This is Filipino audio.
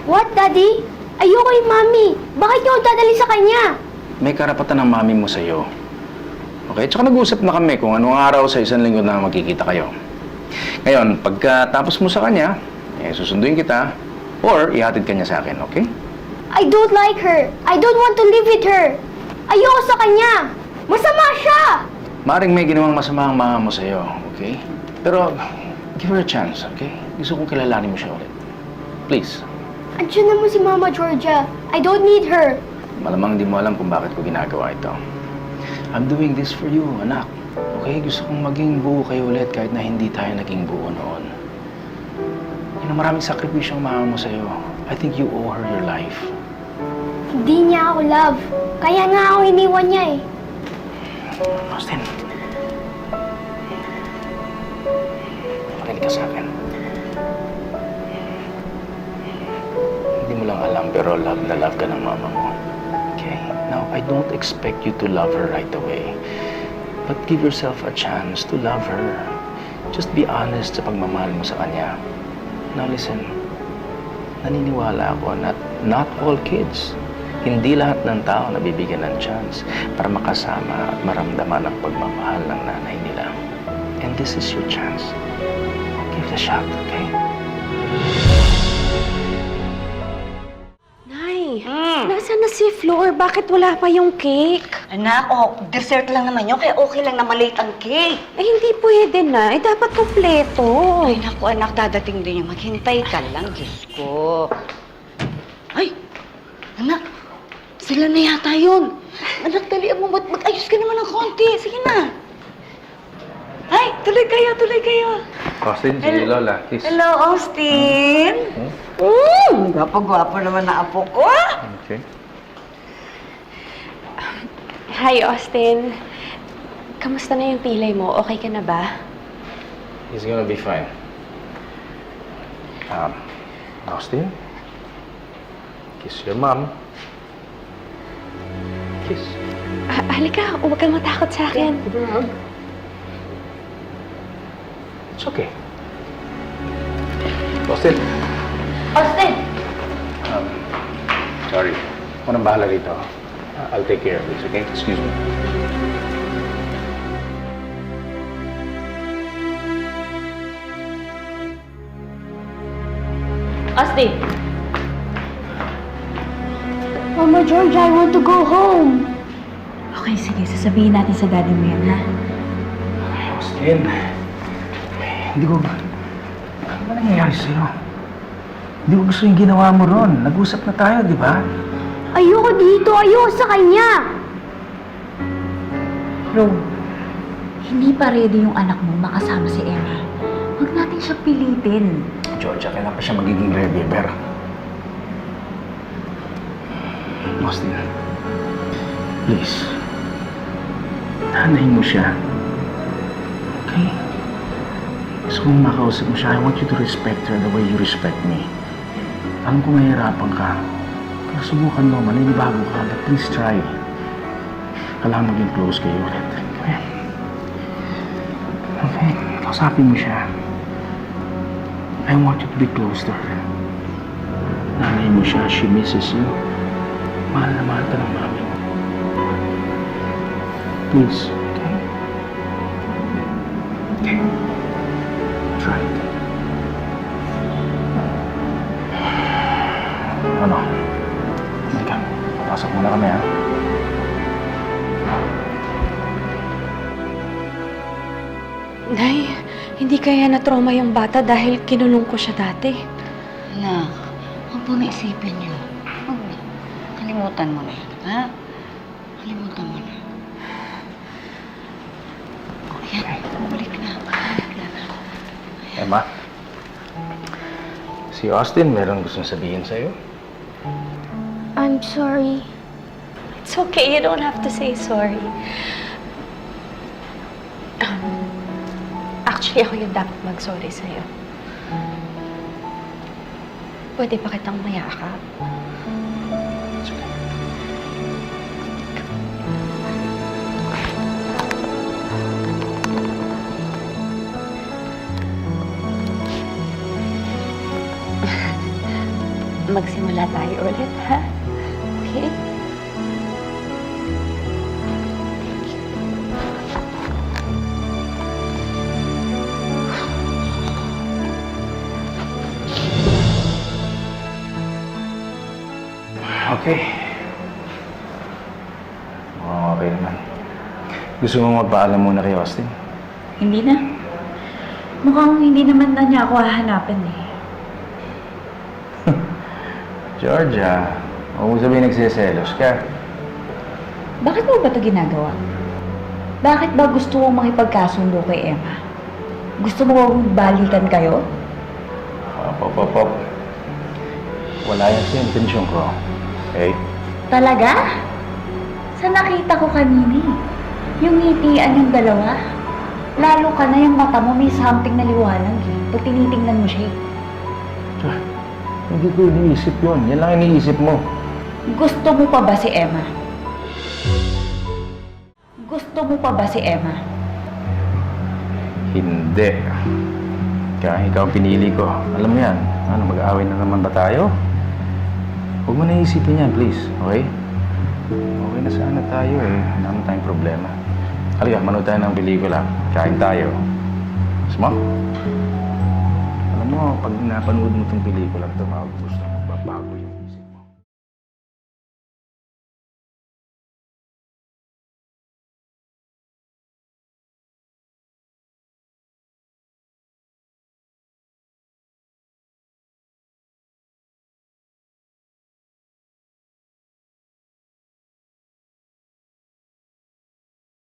What, Daddy? Ayoko yung Mami. Bakit niyo ako dadali sa kanya? May karapatan ng mami mo sa'yo. Okay? Tsaka nag-usap na kami kung anong araw sa isang linggo na magkikita kayo. Ngayon, pagkatapos mo sa kanya, susunduin kita or ihatid ka niya sa akin, okay? I don't like her. I don't want to live with her. Ayoko sa kanya. Masama siya. Maring may ginawang masama ang mama mo sa'yo, okay? Pero, give her a chance, okay? Gusto kong kilalanin mo siya ulit. Please. Andiyan naman si Mama Georgia. I don't need her. Malamang di mo alam kung bakit ko ginagawa ito. I'm doing this for you, anak. Okay? Gusto kong maging buo kayo ulit kahit na hindi tayo naging buo noon. Yun ang maraming sakripisyo ang mama mo sa'yo. I think you owe her your life. Hindi niya ako love. Kaya nga ako iniwan niya eh. Austin. Makinig ka sa akin. Hindi mo lang alam pero love na love ka ng mama mo. Okay? Now, I don't expect you to love her right away. But give yourself a chance to love her. Just be honest sa pagmamahal mo sa kanya. Now listen, naniniwala ako na not all kids, hindi lahat ng tao nabibigyan ng chance para makasama at maramdaman ang pagmamahal ng nanay nila. And this is your chance. Give it a shot, okay? Nay, nasaan na si Flor? Bakit wala pa yung cake? Anak, dessert lang naman yun, kaya okay lang na maliit ang cake. Eh, hindi pwede na. Eh, dapat kumpleto. Ay, naku, anak, dadating din yung maghintay ka lang, Diyos ko. Ay, anak, sila na yata yun. Anak, dalian mo, mag-ayos ka naman ng konti. Sige na. Ay, tuloy kayo. Austin, si Lola, kiss. Hello, Austin. Gwapo-gwapo naman na apo ko. Okay. Hi, Austin. Kamusta na yung pilay mo? Okay ka na ba? He's gonna be fine. Austin? Kiss your mom. Kiss. Halika, huwag kang matakot sa akin. It's okay. Austin. Austin! Sorry. Ako nang bahala dito. I'll take care of this, okay? Excuse me. Austin! Mama Georgia, I want to go home. Okay, sige. Sasabihin natin sa daddy mo yan, ha? Austin. Hindi ko... Ano ba nangyayari sa'yo? Hindi ko gusto yung ginawa mo ron. Nag-usap na tayo, di ba? Ayoko dito. Ayoko sa kanya. Ro, hindi pa ready yung anak mo makasama si Emma. Huwag natin siya pilitin. Georgia, kailan pa siya magiging ready, Ber? Austin, please. Nanay mo siya. Okay? Gusto kong makausap mo siya. I want you to respect her the way you respect me. Alam ko mahirapan ka. Pero subukan mo, maninibago ka. But please try. Kailangan maging close kayo ulit. Okay? Okay? Kausapin mo siya. I want you to be close to her. Nanay mo siya. She misses you. Mahal na mahal ka ng mami mo. Please. Okay? Okay. Try it. Ano? Halika. Pasok muna kami, ha? Nay, hindi kaya na-trauma yung bata dahil kinulong ko siya dati. Anak, huwag mo na isipin yun. Huwag na. Kalimutan mo na yan, ha? Kalimutan mo na. Ayan, bumalik na. Emma? Si Austin, meron gustong sabihin sa'yo? I'm sorry. It's okay, you don't have to say sorry. Actually, ako yung dapat mag-sorry sa'yo. Pwede pa kitang mayakap. Sige. magsimula tayo ulit, ha? Okay? Okay. Mukhang okay naman. Gusto mo magpaalam muna kay Austin? Hindi na. Mukhang hindi naman na niya ako hahanapin eh. Georgia, huwag mo sabihin nagsiselos ka. Bakit mo ba ito ginagawa? Bakit ba gusto mong makipagkasundo kay Emma? Gusto mo bang balikan kayo? Pop. Wala yan sa intensyon ko. Okay? Talaga? Sa nakita ko kanina eh. Yung ngitian yung dalawa. Lalo ka na yung mata mo may something na liwanag eh. Pag tinitingnan mo siya eh. Hindi ko iniisip yun. Yan lang iniisip mo. Gusto mo pa ba si Emma? Gusto mo pa ba si Emma? Hindi. Kaya ikaw ang pinili ko. Alam mo yan. Ano, mag-aaway na naman ba tayo? Huwag mo naisipin yan, please. Okay? Okay na sana tayo eh. Wala naman tayong problema. Halika, manood tayo ng pelikula. Kain tayo. Gusto mo? Alam mo, pag napanood mo itong pelikula ito, gusto mo, magbabago